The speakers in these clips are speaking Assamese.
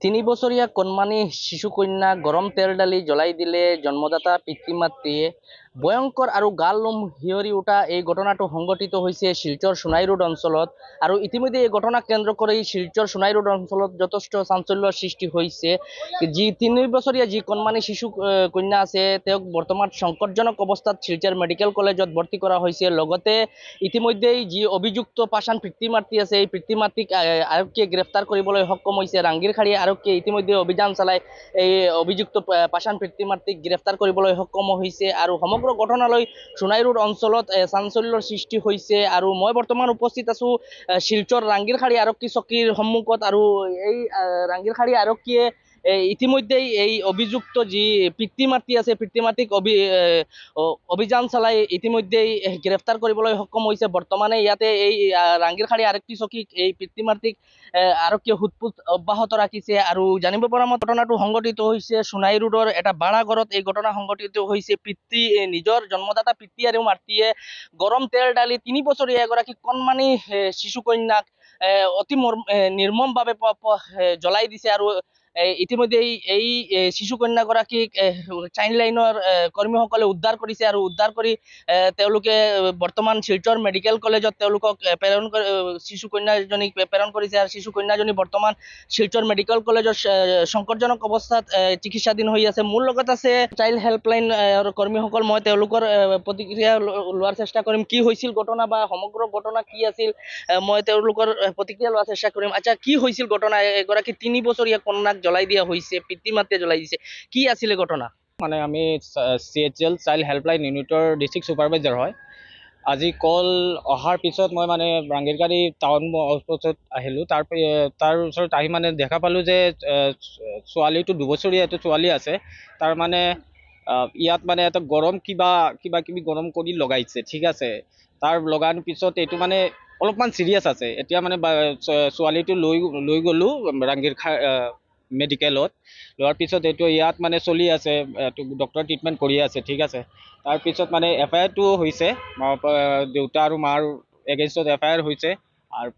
তিনি বছৰীয়া কণমানি শিশু কন্যা গৰম তেল ডালি জ্বলাই দিলে জন্মদাতা পিতৃ মাতৃয়ে। ভয়ংকৰ আৰু গাল নোম শিয়ৰি উঠা এই ঘটনাটো সংঘটিত হৈছে শিলচৰ সোণাই ৰোড অঞ্চলত। আৰু ইতিমধ্যে এই ঘটনাক কেন্দ্ৰ কৰি শিলচৰ সোণাই ৰোড অঞ্চলত যথেষ্ট চাঞ্চল্যৰ সৃষ্টি হৈছে। যি ৩ বছৰীয়া যি কণমানি শিশু কন্যা আছে তেওঁক বৰ্তমান সংকটজনক অৱস্থাত শিলচৰ মেডিকেল কলেজত ভৰ্তি কৰা হৈছে। লগতে ইতিমধ্যেই যি অভিযুক্ত পাষাণ পিতৃ মাতৃ আছে এই পিতৃ মাতৃক আৰক্ষীয়ে গ্ৰেপ্তাৰ কৰিবলৈ সক্ষম হৈছে। ৰাংগিৰখাৰী আৰক্ষীয়ে ইতিমধ্যে অভিযান চলাই এই অভিযুক্ত পাষাণ পিতৃ মাতৃক গ্ৰেপ্তাৰ কৰিবলৈ সক্ষম হৈছে। আৰু সমগ্ৰ ঘটনালৈ সোণাই ৰোড অঞ্চলত চাঞ্চল্যৰ সৃষ্টি হৈছে। আৰু মই বৰ্তমান উপস্থিত আছো শিলচৰ ৰাংগিৰখাৰী আৰক্ষী চকীৰ সন্মুখত। আৰু এই ৰাংগিৰখাৰী আৰক্ষীয়ে ইতিমধ্যেই এই অভিযুক্ত যি পিতৃ মাতৃ আছে পিতৃ মাতৃক অভিযান চলাই ইতিমধ্যেই গ্ৰেপ্তাৰ কৰিবলৈ সক্ষম হৈছে। বৰ্তমানে ইয়াতে এই ৰাংগিৰখাৰী আৰক্ষী চকীক এই পিতৃ মাতৃক আৰক্ষীয়ে সোধপোছ অব্যাহত ৰাখিছে। আৰু জানিব পৰা মতে ঘটনাটো সংঘটিত হৈছে সোণাই ৰোডৰ এটা ভাড়া ঘৰত এই ঘটনা সংঘটিত হৈছে। নিজৰ জন্মদাতা পিতৃ আৰু মাতৃয়ে গৰম তেল ডালি ৩ বছৰীয়া এগৰাকী কণমানি শিশু কন্যাক অতি নিৰ্মমভাৱে জ্বলাই দিছে। আৰু ইতিমধ্যে এই শিশু কন্যাগৰাকীক চাইল্ড লাইনৰ কৰ্মীসকলে উদ্ধাৰ কৰিছে। আৰু উদ্ধাৰ কৰি তেওঁলোকে বৰ্তমান শিলচৰ মেডিকেল কলেজত তেওঁলোকক শিশু কন্যাজনীক প্ৰেৰণ কৰিছে। আৰু শিশু কন্যাজনী বৰ্তমান শিলচৰ মেডিকেল কলেজৰ সংকটজনক অৱস্থাত চিকিৎসাধীন হৈ আছে। মোৰ লগত আছে চাইল্ড হেল্পলাইন কৰ্মীসকল। মই তেওঁলোকৰ প্ৰতিক্ৰিয়া লোৱাৰ চেষ্টা কৰিম। কি হৈছিল ঘটনা বা সমগ্ৰ ঘটনা কি আছিল মই তেওঁলোকৰ প্ৰতিক্ৰিয়া লোৱাৰ চেষ্টা কৰিম। আচ্ছা, কি হৈছিল ঘটনা? এগৰাকী ৩ বছৰীয়া কন্যাক জ্বলাই দিয়া হৈছে, পিতৃ মাতৃয়ে জ্বলাই দিছে, কি আছিলে ঘটনা? মানে আমি CHL চাইল্ড হেল্পলাইন ইউনিটৰ ডিষ্ট্ৰিক্ট ছুপাৰভাইজাৰ হয়। আজি কল অহাৰ পিছত মই মানে ৰাংগিৰখাৰী টাউন ওচৰত আহিলোঁ। তাৰ ওচৰত আহি মানে দেখা পালোঁ যে ছোৱালীটো 2 বছৰীয়া এইটো ছোৱালী আছে। তাৰ মানে ইয়াত মানে এটা কিবা কিবি গৰম কৰি লগাইছে, ঠিক আছে। তাৰ লগাৰ পিছত এইটো মানে অলপমান চিৰিয়াছ আছে। এতিয়া মানে ছোৱালীটো লৈ গ'লোঁ মেডিকেলত। লোৱাৰ পিছত এইটো ইয়াত মানে চলি আছে, ডক্টৰ ট্ৰিটমেণ্ট কৰি আছে, ঠিক আছে। তাৰপিছত মানে FIR-টো হৈছে, দেউতা আৰু মাৰ এগেইনষ্টত FIR হৈছে। আৰু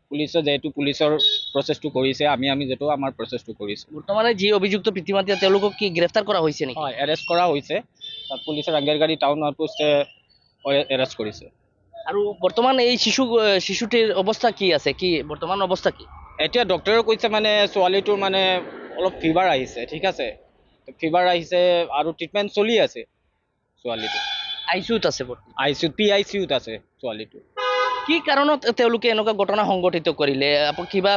পুলিচৰ প্ৰচেছটো কৰিছে, আমি যিটো আমাৰ প্ৰচেছটো কৰিছোঁ। বৰ্তমানে যি অভিযুক্ত পিতৃ মাতৃ তেওঁলোকক কি গ্ৰেফতাৰ কৰা হৈছে নেকি? হয়, এৰেষ্ট কৰা হৈছে। তাত পুলিচে ৰাংগিৰখাৰী টাউন আউটপোষ্টে এৰেষ্ট কৰিছে। আৰু বৰ্তমান এই শিশুটিৰ অৱস্থা কি আছে? কি বৰ্তমান অৱস্থা কি? এতিয়া ডক্টৰে কৈছে মানে ছোৱালীটোৰ মানে অলপ ফিভাৰ আহিছে, ঠিক আছে। ফিভাৰ আহিছে আৰু ট্ৰিটমেণ্ট চলি আছে ছোৱালীটো। ICUত আছে বৰ্তমান? PICUত আছে ছোৱালীটো। কি কাৰণত তেওঁলোকে এনেকুৱা ঘটনা সংঘটিত কৰিলে কিবা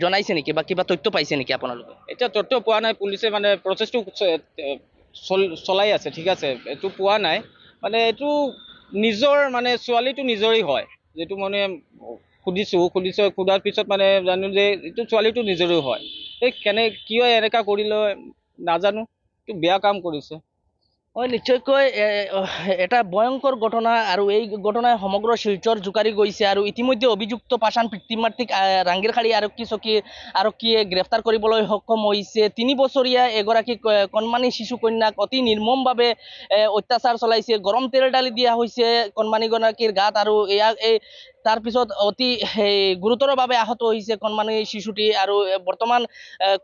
জনাইছে নেকি বা কিবা তথ্য পাইছে নেকি আপোনালোকে? এতিয়া তথ্য পোৱা নাই। পুলিচে মানে প্ৰচেছটো চলাই আছে, ঠিক আছে। এইটো পোৱা নাই মানে এইটো নিজৰ মানে ছোৱালীটো নিজৰেই হয়। যিটো মানে সোধাৰ পিছত মানে জানো যে এইটো ছোৱালীটো নিজৰেও হয়। কিয় এনেকা কৰিলে নাজানো, এইটো বেয়া কাম কৰিছে। হয়, নিশ্চয়কৈ এটা ভয়ংকৰ ঘটনা। আৰু এই ঘটনাই সমগ্ৰ শিলচৰ জোকাৰি গৈছে। আৰু ইতিমধ্যে অভিযুক্ত পাষাণ পিতৃ মাতৃক ৰাংগিৰখাৰী আৰক্ষীয়ে গ্ৰেফতাৰ কৰিবলৈ সক্ষম হৈছে। 3 বছৰীয়া এগৰাকী কণমানি শিশু কন্যাক অতি নিৰ্মমভাৱে অত্যাচাৰ চলাইছে। গৰম তেল ডালি দিয়া হৈছে কণমানিগৰাকীৰ গাত। আৰু তাৰপিছত অতি গুৰুতৰভাৱে আহত হৈছে কণমানি শিশুটি। আৰু বৰ্তমান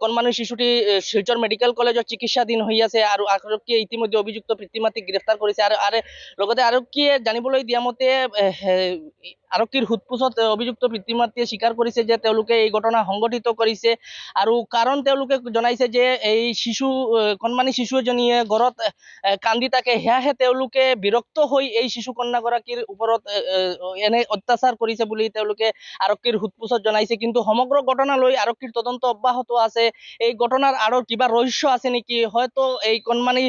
কণমানি শিশুটি শিলচৰ মেডিকেল কলেজত চিকিৎসাধীন হৈ আছে। আৰু আৰক্ষীয়ে ইতিমধ্যে অভিযুক্ত পিতৃ মাতৃক গ্ৰেফতাৰ কৰিছে। আৰু লগতে আৰক্ষীয়ে জানিবলৈ দিয়া মতে আৰক্ষীৰ সোধপোছত অভিযুক্ত পিতৃ মাতৃয়ে স্বীকাৰ কৰিছে যে তেওঁলোকে এই ঘটনা সংঘটিত কৰিছে। আৰু কাৰণ তেওঁলোকে জনাইছে যে এই কণমানি শিশু এজনীয়ে ঘৰত কান্দি থাকে, সেয়াহে তেওঁলোকে বিৰক্ত হৈ এই শিশু কন্যাগৰাকীৰ ওপৰত এনে অত্যাচাৰ কৰিছে বুলি তেওঁলোকে আৰক্ষীৰ সোধপোছত জনাইছে। কিন্তু সমগ্ৰ ঘটনালৈ আৰক্ষীৰ তদন্ত অব্যাহত আছে। এই ঘটনাৰ আঁৰত কিবা ৰহস্য আছে নেকি? হয়তো এই কণমানি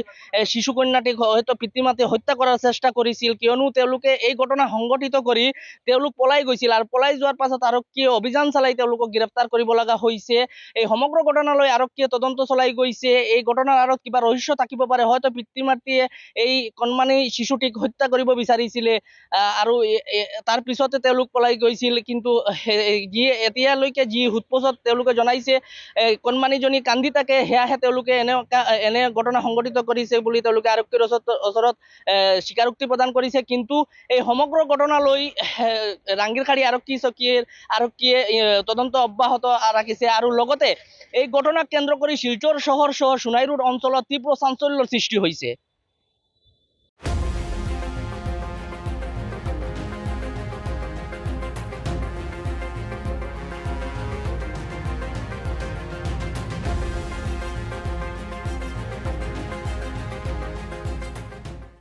শিশু কন্যাটিক হয়তো পিতৃ মাতৃয়ে হত্যা কৰাৰ চেষ্টা কৰিছিল, কিয়নো তেওঁলোকে এই ঘটনা সংঘটিত কৰি তেওঁলোক পলাই গৈছিল। আৰু পলাই যোৱাৰ পাছত আৰক্ষীয়ে অভিযান চলাই তেওঁলোকক গ্ৰেফতাৰ কৰিব লগা হৈছে। এই সমগ্ৰ ঘটনালৈ আৰক্ষীয়ে তদন্ত চলাই গৈছে। এই ঘটনাৰ আঁৰত কিবা ৰহস্য থাকিব পাৰে। হয়তো পিতৃ মাতৃয়ে এই কণমানি শিশুটিক হত্যা কৰিব বিচাৰিছিলে আৰু তাৰ পিছতে তেওঁলোক পলাই গৈছিল। কিন্তু এতিয়ালৈকে যি সোধপোছত তেওঁলোকে জনাইছে কণমানিজনী কান্দি থাকে, সেয়াহে তেওঁলোকে এনে ঘটনা সংঘটিত কৰিছে বুলি তেওঁলোকে আৰক্ষীৰ ওচৰত স্বীকাৰোক্তি প্ৰদান কৰিছে। কিন্তু এই সমগ্ৰ ঘটনালৈ ৰাংগিৰখাৰী আৰক্ষীয়ে তদন্ত অব্যাহত ৰাখিছে আৰু লগতে এই ঘটনাক কেন্দ্ৰ কৰি শিলচৰ চহৰ সহ সোণাই ৰোড অঞ্চলত তীব্ৰ চাঞ্চল্যৰ সৃষ্টি হৈছে।